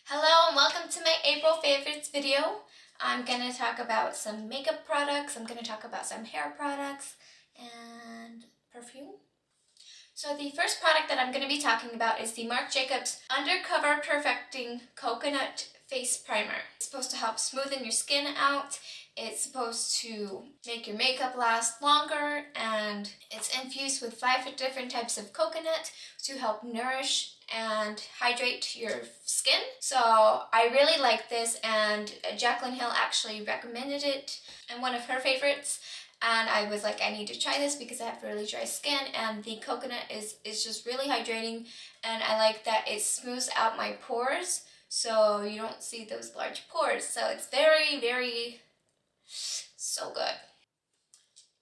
Hello and welcome to my April favorites video. I'm going to talk about some makeup products, I'm going to talk about some hair products, and perfume. So the first product that I'm going to be talking about is the Marc Jacobs Undercover Perfecting Coconut Face Primer. It's supposed to help smoothen your skin out. It's supposed to make your makeup last longer, and it's infused with 5 different types of coconut to help nourish and hydrate your skin. So I really like this, and Jaclyn Hill actually recommended it and one of her favorites, and I was like, I need to try this because I have really dry skin, and the coconut is just really hydrating, and I like that it smooths out my pores so you don't see those large pores. So it's very so good.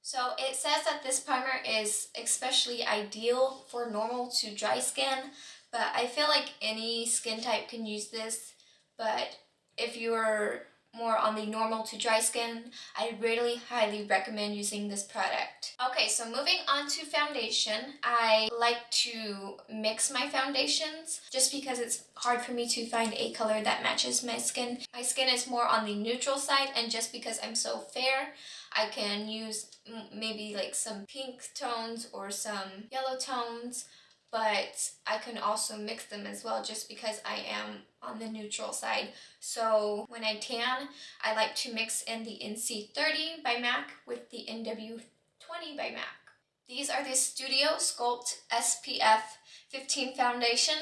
So it says that this primer is especially ideal for normal to dry skin, but I feel like any skin type can use this. But if you're more on the normal to dry skin, I really highly recommend using this product. Okay, so moving on to foundation. I like to mix my foundations just because it's hard for me to find a color that matches my skin. My skin is more on the neutral side, and just because I'm so fair, I can use maybe like some pink tones or some yellow tones, but I can also mix them as well just because I am on the neutral side. So when I tan, I like to mix in the NC30 by MAC with the NW20 by MAC. These are the Studio Sculpt SPF 15 foundation.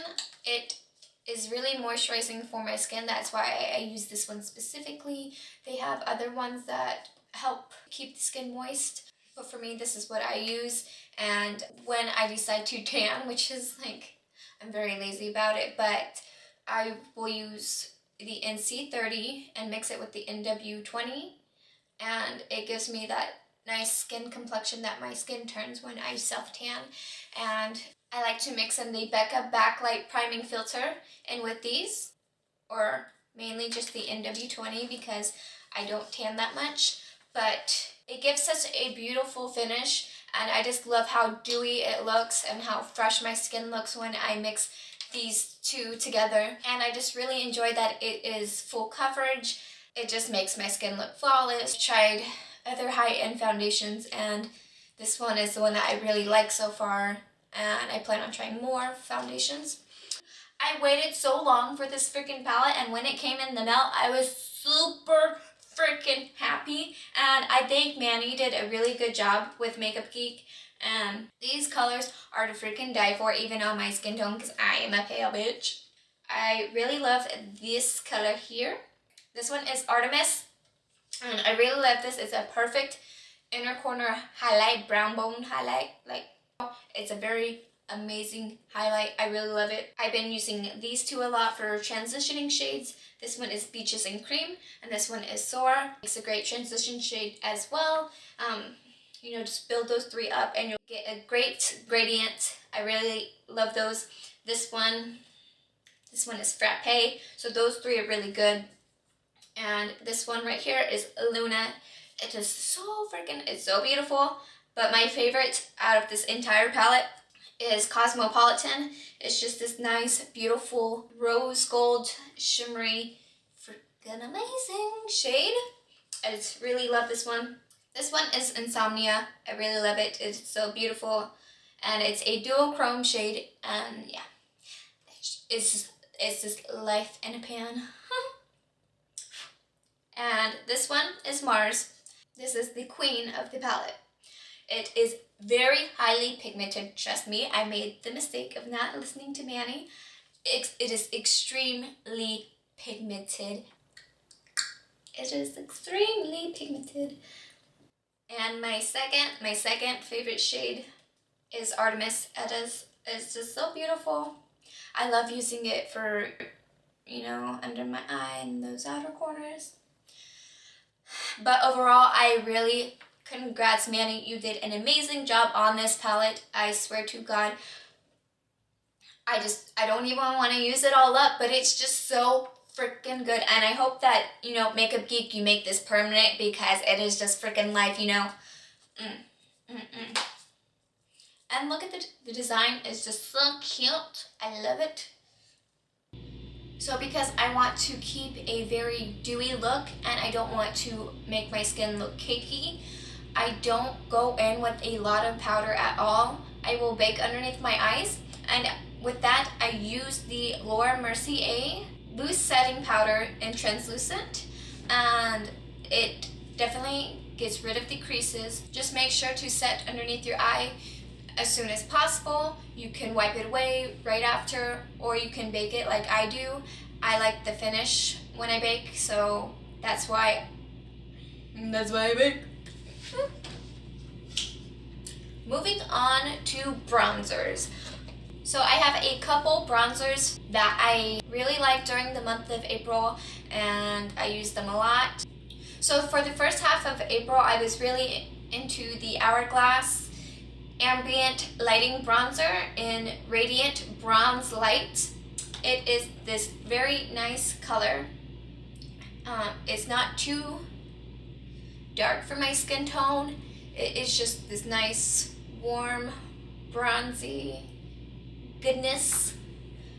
It is really moisturizing for my skin. That's why I use this one specifically. They have other ones that help keep the skin moist, but for me this is what I use. And when I decide to tan, which is like, I'm very lazy about it, but I will use the NC30 and mix it with the NW20, and it gives me that nice skin complexion that my skin turns when I self-tan. And I like to mix in the Becca Backlight Priming Filter in with these, or mainly just the NW20 because I don't tan that much. But it gives such a beautiful finish, and I just love how dewy it looks and how fresh my skin looks when I mix these two together. And I just really enjoy that it is full coverage. It just makes my skin look flawless. I've tried other high-end foundations, and this one is the one that I really like so far, and I plan on trying more foundations. I waited so long for this freaking palette, and when it came in the mail, I was super freaking happy, and I think Manny did a really good job with Makeup Geek, and these colors are to freaking die for, even on my skin tone, because I am a pale bitch. I really love this color here. This one is Artemis, and I really love this. It's a perfect inner corner highlight, brown bone highlight. Like, it's a very amazing highlight. I really love it. I've been using these two a lot for transitioning shades. This one is Beaches and Cream, and this one is Sora. It's a great transition shade as well. You know, just build those three up and you'll get a great gradient. I really love those. This one is Frappe. So those three are really good. And this one right here is Luna. It is so freaking, it's so beautiful. But my favorite out of this entire palette is Cosmopolitan. It's just this nice, beautiful rose gold, shimmery, freaking amazing shade. I just really love this one. This one is Insomnia. I really love it. It's so beautiful, and it's a dual chrome shade, and yeah, it's just life in a pan. And this one is Mars. This is the queen of the palette. It is very highly pigmented. Trust me, I made the mistake of not listening to Manny. It is extremely pigmented. It is extremely pigmented. And my second favorite shade is Artemis. It's just so beautiful. I love using it for, you know, under my eye and those outer corners. But overall, I really, congrats Manny, you did an amazing job on this palette. I swear to God, I don't even want to use it all up, but it's just so freaking good. And I hope that, you know, Makeup Geek, you make this permanent, because it is just freaking life, you know. And look at the design. It's just so cute. I love it. So because I want to keep a very dewy look and I don't want to make my skin look cakey, I don't go in with a lot of powder at all. I will bake underneath my eyes, and with that I use the Laura Mercier loose setting powder in translucent, and it definitely gets rid of the creases. Just make sure to set underneath your eye as soon as possible. You can wipe it away right after, or you can bake it like I do. I like the finish when I bake, so that's why I bake. Moving on to bronzers. So I have a couple bronzers that I really like during the month of April, and I use them a lot. So for the first half of April, I was really into the Hourglass Ambient Lighting Bronzer in Radiant Bronze Light. It is this very nice color. It's not too dark for my skin tone. It is just this nice, warm, bronzy goodness.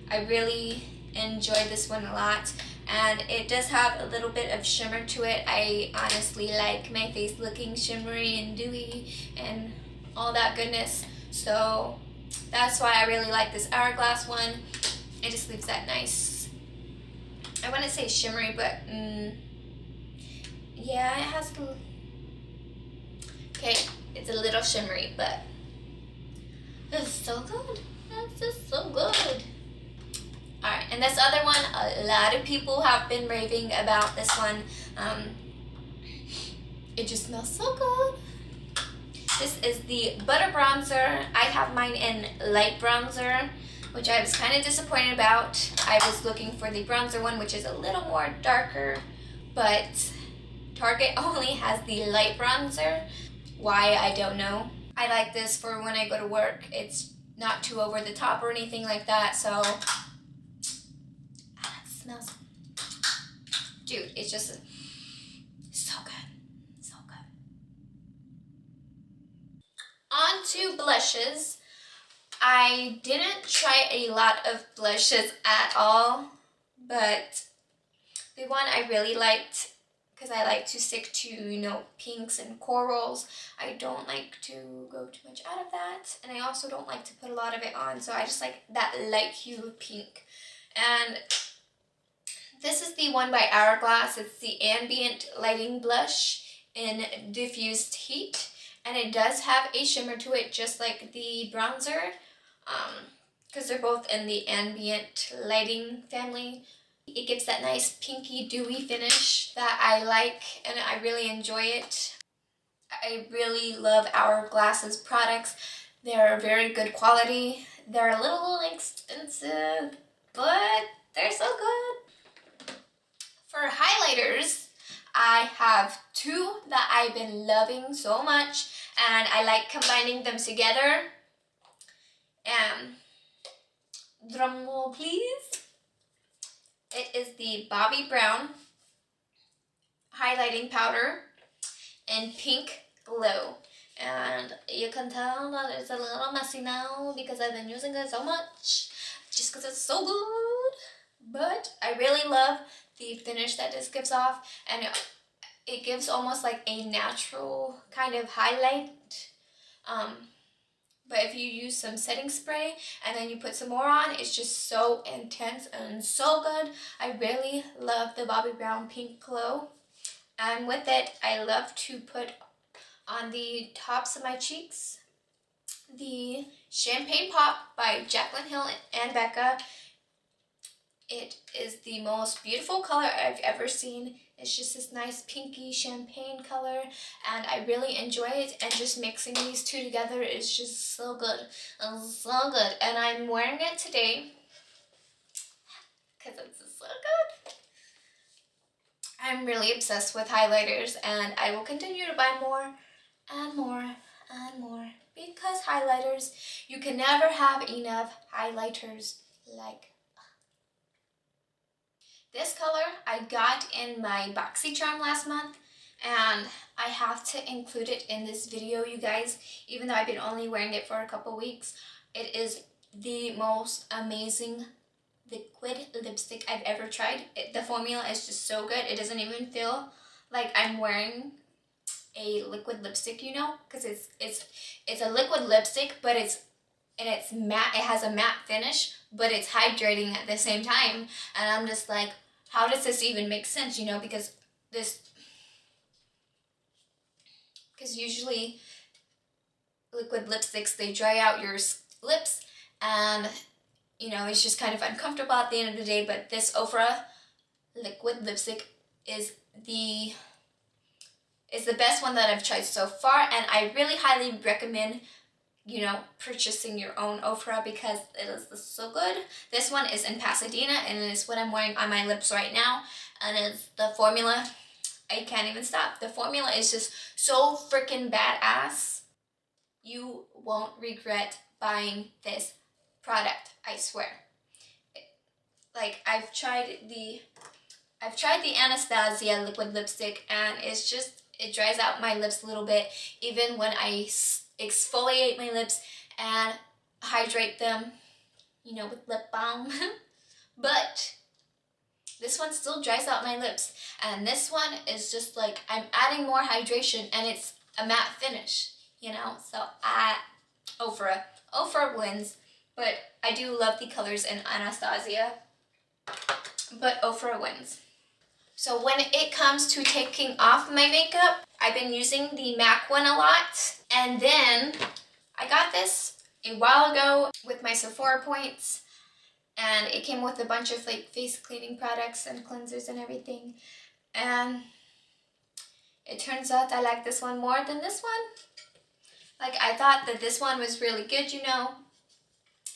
I really enjoy this one a lot, and it does have a little bit of shimmer to it. I honestly like my face looking shimmery and dewy and all that goodness, so that's why I really like this Hourglass one. It just leaves that nice, I want to say shimmery, but yeah, it has to, okay, it's a little shimmery, but it's so good. That's just so good. Alright, and this other one, a lot of people have been raving about this one. It just smells so good. This is the Butter Bronzer. I have mine in light bronzer, which I was kind of disappointed about. I was looking for the bronzer one, which is a little more darker, but Target only has the light bronzer. Why, I don't know. I like this for when I go to work. It's not too over the top or anything like that, so it smells, dude, it's just so good, so good. On to blushes. I didn't try a lot of blushes at all, but the one I really liked, because I like to stick to, you know, pinks and corals. I don't like to go too much out of that, and I also don't like to put a lot of it on, so I just like that light hue of pink. And this is the one by Hourglass. It's the Ambient Lighting Blush in Diffused Heat, and it does have a shimmer to it, just like the bronzer, because they're both in the Ambient Lighting family. It gives that nice pinky dewy finish that I like, and I really enjoy it. I really love Hourglass's products. They're very good quality. They're a little expensive, but they're so good. For highlighters, I have two that I've been loving so much, and I like combining them together. Drumroll please. It is the Bobbi Brown highlighting powder in Pink Glow. And you can tell that it's a little messy now because I've been using it so much, just because it's so good. But I really love the finish that this gives off, and it gives almost like a natural kind of highlight. But if you use some setting spray and then you put some more on, it's just so intense and so good. I really love the Bobbi Brown Pink Glow. And with it, I love to put on the tops of my cheeks the Champagne Pop by Jaclyn Hill and Becca. It is the most beautiful color I've ever seen. It's just this nice pinky champagne color, and I really enjoy it, and just mixing these two together is just so good. So good. And I'm wearing it today because it's so good. I'm really obsessed with highlighters, and I will continue to buy more and more and more, because highlighters, you can never have enough highlighters. Like this color I got in my BoxyCharm last month, and I have to include it in this video, you guys, even though I've been only wearing it for a couple weeks. It is the most amazing liquid lipstick I've ever tried. The formula is just so good. It doesn't even feel like I'm wearing a liquid lipstick, you know, because it's a liquid lipstick, but it's matte. It has a matte finish, but it's hydrating at the same time. And I'm just like, how does this even make sense, you know? Because usually liquid lipsticks, they dry out your lips, and you know, it's just kind of uncomfortable at the end of the day. But this Ofra liquid lipstick is the best one that I've tried so far, and I really highly recommend, you know, purchasing your own Ofra because it is so good. This one is in Pasadena, and it's what I'm wearing on my lips right now, and it's the formula. I can't even stop. The formula is just so freaking badass. You won't regret buying this product, I swear. Like, I've tried the Anastasia liquid lipstick, and it's just, it dries out my lips a little bit, even when I exfoliate my lips and hydrate them, you know, with lip balm. But this one still dries out my lips, and this one is just like, I'm adding more hydration, and it's a matte finish, you know. So Ofra wins, but I do love the colors in Anastasia, but Ofra wins. So when it comes to taking off my makeup, I've been using the MAC one a lot, and then I got this a while ago with my Sephora points, and it came with a bunch of like face cleaning products and cleansers and everything, and it turns out I like this one more than this one. Like, I thought that this one was really good, you know,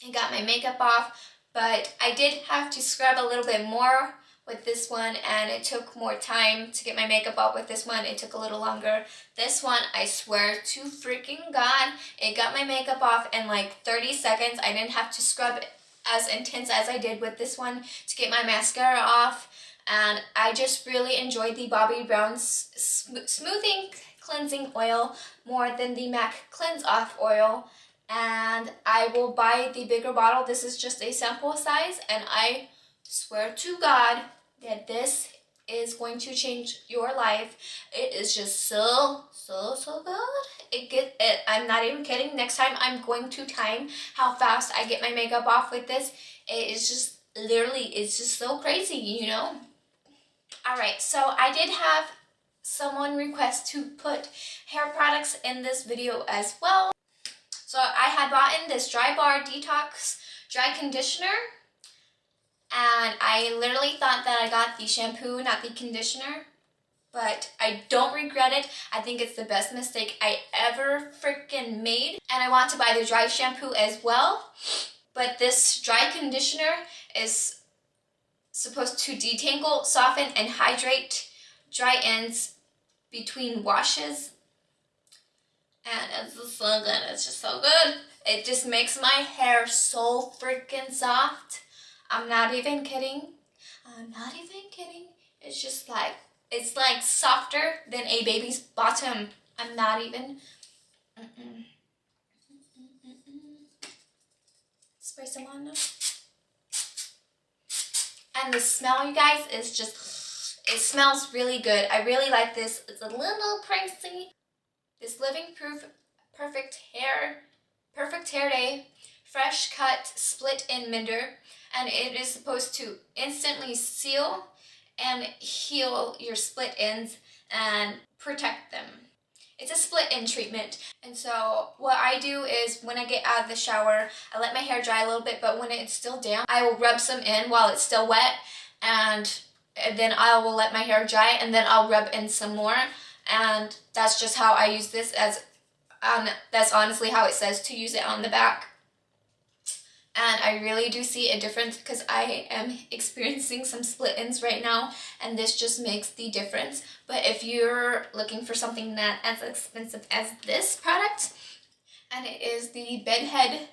it got my makeup off, but I did have to scrub a little bit more with this one, and it took more time to get my makeup off with this one. It took a little longer. This one, I swear to freaking God, it got my makeup off in like 30 seconds. I didn't have to scrub as intense as I did with this one to get my mascara off, and I just really enjoyed the Bobbi Brown Smoothing Cleansing Oil more than the MAC Cleanse Off Oil, and I will buy the bigger bottle. This is just a sample size, and I swear to God that this is going to change your life. It is just so good. I'm not even kidding. Next time I'm going to time how fast I get my makeup off with this. It is just literally, it's just so crazy, you know. Alright, so I did have someone request to put hair products in this video as well. So I had bought in this Dry Bar Detox Dry Conditioner, and I literally thought that I got the shampoo, not the conditioner, but I don't regret it. I think it's the best mistake I ever freaking made, and I want to buy the dry shampoo as well. But this dry conditioner is supposed to detangle, soften, and hydrate dry ends between washes, and it's just so good. It's just so good. It just makes my hair so freaking soft. I'm not even kidding. I'm not even kidding. It's just like, it's like softer than a baby's bottom. I'm not even. Spray some on now. And the smell, you guys, is just, it smells really good. I really like this. It's a little pricey. This Living Proof Perfect Hair Day Fresh Cut Split End Mender, and it is supposed to instantly seal and heal your split ends and protect them. It's a split end treatment, and so what I do is when I get out of the shower, I let my hair dry a little bit, but when it's still damp, I will rub some in while it's still wet, and then I will let my hair dry, and then I'll rub in some more, and that's just how I use this. That's honestly how it says to use it on the back. And I really do see a difference because I am experiencing some split ends right now, and this just makes the difference. But if you're looking for something not as expensive as this product, and it is the Bedhead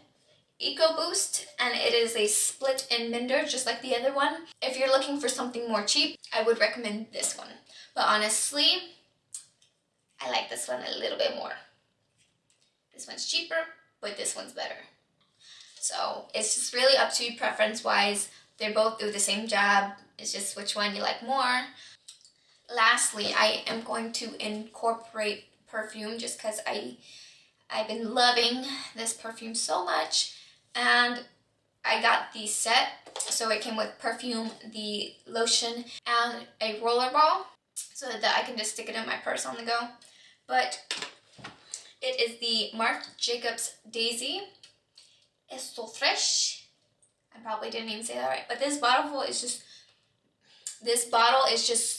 Eco Boost, and it is a split end mender just like the other one. If you're looking for something more cheap, I would recommend this one. But honestly, I like this one a little bit more. This one's cheaper, but this one's better. So it's just really up to you preference-wise. They both do the same job. It's just which one you like more. Lastly, I am going to incorporate perfume just because I've been loving this perfume so much, and I got the set, so it came with perfume, the lotion, and a roller ball, so that I can just stick it in my purse on the go. But it is the Marc Jacobs Daisy. It's so fresh. I probably didn't even say that right, but this bottle is just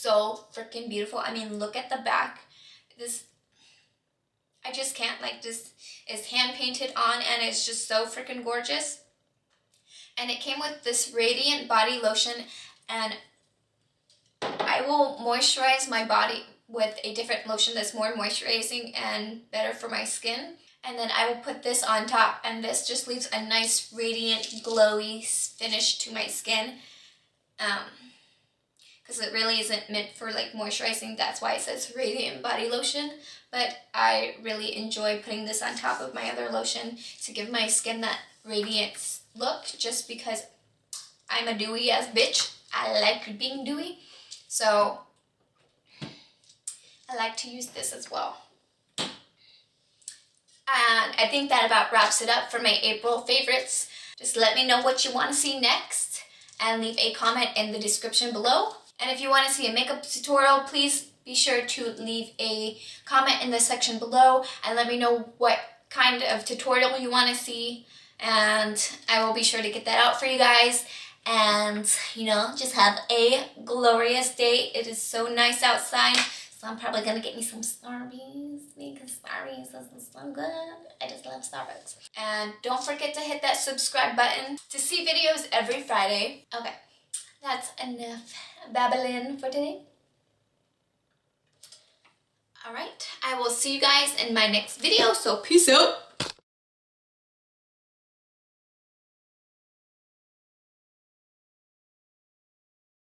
so freaking beautiful. I mean, look at the back. I just can't, like, this is hand painted on, and it's just so freaking gorgeous. And it came with this radiant body lotion, and I will moisturize my body with a different lotion that's more moisturizing and better for my skin. And then I will put this on top, and this just leaves a nice radiant glowy finish to my skin. Because it really isn't meant for like moisturizing. That's why it says radiant body lotion. But I really enjoy putting this on top of my other lotion to give my skin that radiant look, just because I'm a dewy ass bitch. I like being dewy. So I like to use this as well. And I think that about wraps it up for my April favorites. Just let me know what you want to see next, and leave a comment in the description below. And if you want to see a makeup tutorial, please be sure to leave a comment in the section below and let me know what kind of tutorial you want to see, and I will be sure to get that out for you guys. And, you know, just have a glorious day. It is so nice outside, so I'm probably going to get me some Starbucks, because Starbucks is so good. I just love Starbucks. And don't forget to hit that subscribe button to see videos every Friday. Okay, that's enough babbling for today. Alright, I will see you guys in my next video, so peace out.